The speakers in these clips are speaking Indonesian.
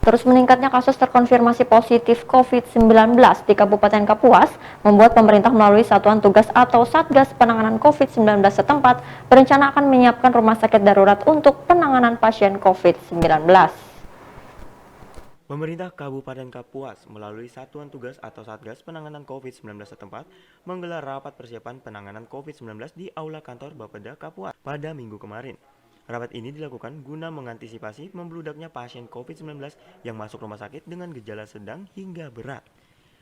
Terus meningkatnya kasus terkonfirmasi positif COVID-19 di Kabupaten Kapuas membuat pemerintah melalui Satuan Tugas atau Satgas Penanganan COVID-19 setempat berencana akan menyiapkan rumah sakit darurat untuk penanganan pasien COVID-19. Pemerintah Kabupaten Kapuas melalui Satuan Tugas atau Satgas Penanganan COVID-19 setempat menggelar rapat persiapan penanganan COVID-19 di Aula Kantor Bapeda Kapuas pada Minggu kemarin. Rapat ini dilakukan guna mengantisipasi membludaknya pasien COVID-19 yang masuk rumah sakit dengan gejala sedang hingga berat.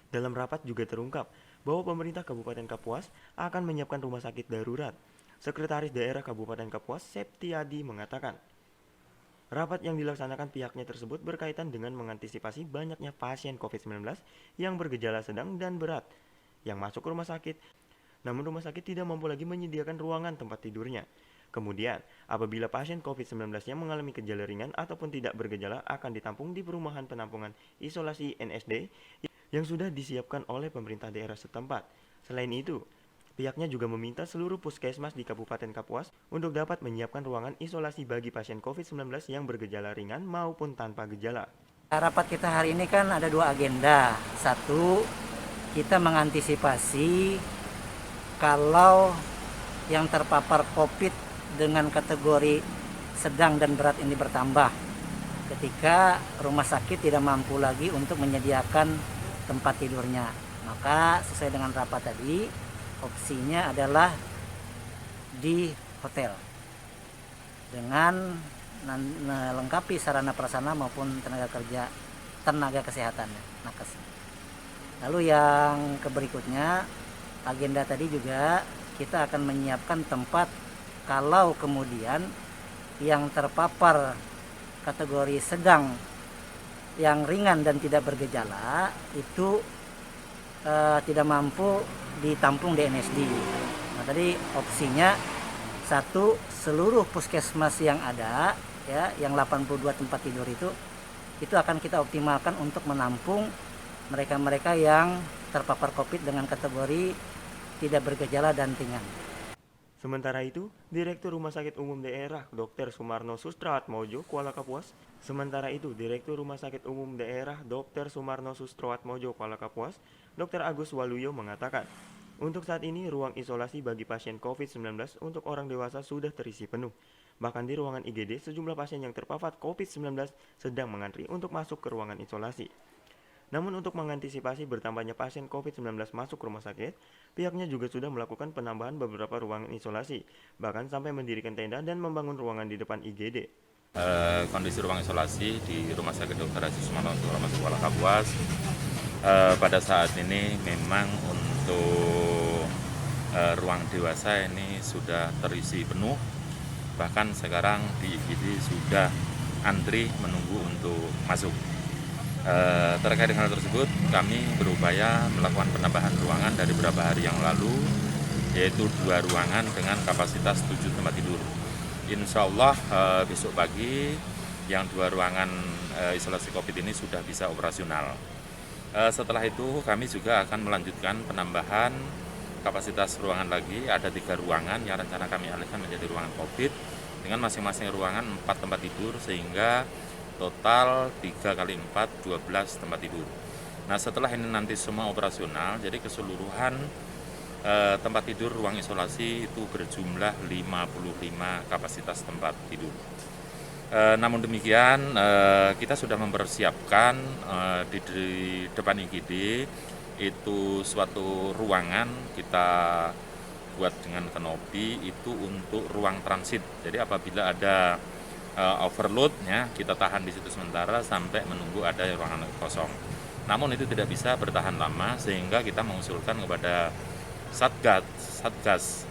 Dalam rapat juga terungkap bahwa pemerintah Kabupaten Kapuas akan menyiapkan rumah sakit darurat. Sekretaris Daerah Kabupaten Kapuas, Septiadi, mengatakan, rapat yang dilaksanakan pihaknya tersebut berkaitan dengan mengantisipasi banyaknya pasien COVID-19 yang bergejala sedang dan berat yang masuk ke rumah sakit, namun rumah sakit tidak mampu lagi menyediakan ruangan tempat tidurnya. Kemudian, apabila pasien COVID-19-nya mengalami gejala ringan ataupun tidak bergejala akan ditampung di perumahan penampungan isolasi NSD yang sudah disiapkan oleh pemerintah daerah setempat. Selain itu, pihaknya juga meminta seluruh puskesmas di Kabupaten Kapuas untuk dapat menyiapkan ruangan isolasi bagi pasien COVID-19 yang bergejala ringan maupun tanpa gejala. Rapat kita hari ini kan ada dua agenda. Satu, kita mengantisipasi kalau yang terpapar COVID dengan kategori sedang dan berat ini bertambah. Ketika rumah sakit tidak mampu lagi untuk menyediakan tempat tidurnya. Maka sesuai dengan rapat tadi, opsinya adalah di hotel dengan melengkapi sarana prasarana maupun tenaga kesehatan nakes. Lalu yang berikutnya, agenda tadi juga kita akan menyiapkan tempat kalau kemudian yang terpapar kategori sedang, yang ringan dan tidak bergejala itu tidak mampu ditampung di NSD. Nah, tadi opsinya satu, seluruh puskesmas yang ada ya, yang 82 tempat tidur itu akan kita optimalkan untuk menampung mereka-mereka yang terpapar COVID dengan kategori tidak bergejala dan ringan. Sementara itu, Direktur Rumah Sakit Umum Daerah Dr. Sumarno Sustrawatmojo, Kuala Kapuas, Dr. Agus Waluyo mengatakan, untuk saat ini ruang isolasi bagi pasien COVID-19 untuk orang dewasa sudah terisi penuh. Bahkan di ruangan IGD, sejumlah pasien yang terpapar COVID-19 sedang mengantri untuk masuk ke ruangan isolasi. Namun untuk mengantisipasi bertambahnya pasien COVID-19 masuk ke rumah sakit, pihaknya juga sudah melakukan penambahan beberapa ruangan isolasi, bahkan sampai mendirikan tenda dan membangun ruangan di depan IGD. Kondisi ruang isolasi di Rumah Sakit Dr. Haji Sumarno Kuala Kapuas pada saat ini memang untuk ruang dewasa ini sudah terisi penuh, bahkan sekarang di IGD sudah antri menunggu untuk masuk. Terkait dengan hal tersebut, kami berupaya melakukan penambahan ruangan dari beberapa hari yang lalu, yaitu 2 ruangan dengan kapasitas 7 tempat tidur. Insya Allah besok pagi yang 2 ruangan isolasi COVID ini sudah bisa operasional. Setelah itu kami juga akan melanjutkan penambahan kapasitas ruangan lagi, ada 3 ruangan yang rencana kami alihkan menjadi ruangan COVID dengan masing-masing ruangan 4 tempat tidur, sehingga total 3 kali 4, 12 tempat tidur. Nah, setelah ini nanti semua operasional, jadi keseluruhan tempat tidur ruang isolasi itu berjumlah 55 kapasitas tempat tidur. Namun demikian, kita sudah mempersiapkan di depan IGD itu suatu ruangan kita buat dengan kanopi itu untuk ruang transit. Jadi apabila ada overload ya, kita tahan di situ sementara sampai menunggu ada ruangan kosong. Namun itu tidak bisa bertahan lama, sehingga kita mengusulkan kepada Satgas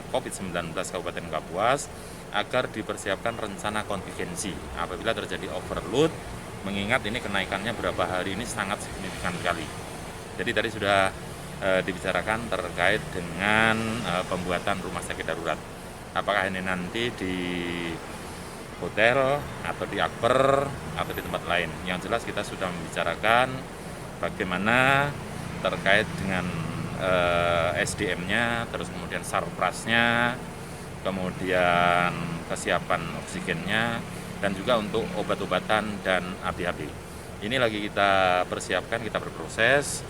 COVID-19 Kabupaten Kapuas agar dipersiapkan rencana kontingensi apabila terjadi overload, mengingat ini kenaikannya berapa hari ini sangat signifikan sekali. Jadi tadi sudah dibicarakan terkait dengan pembuatan rumah sakit darurat. Apakah ini nanti di hotel atau di Akper atau di tempat lain. Yang jelas kita sudah membicarakan bagaimana terkait dengan SDM-nya, terus kemudian sarprasnya, kemudian kesiapan oksigennya, dan juga untuk obat-obatan dan APD. Ini lagi kita persiapkan, kita berproses.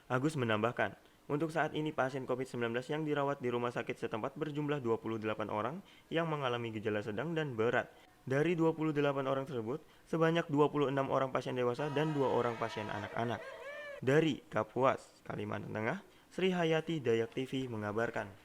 Agus menambahkan, untuk saat ini pasien COVID-19 yang dirawat di rumah sakit setempat berjumlah 28 orang yang mengalami gejala sedang dan berat. Dari 28 orang tersebut, sebanyak 26 orang pasien dewasa dan 2 orang pasien anak-anak. Dari Kapuas, Kalimantan Tengah, Sri Hayati Dayak TV mengabarkan.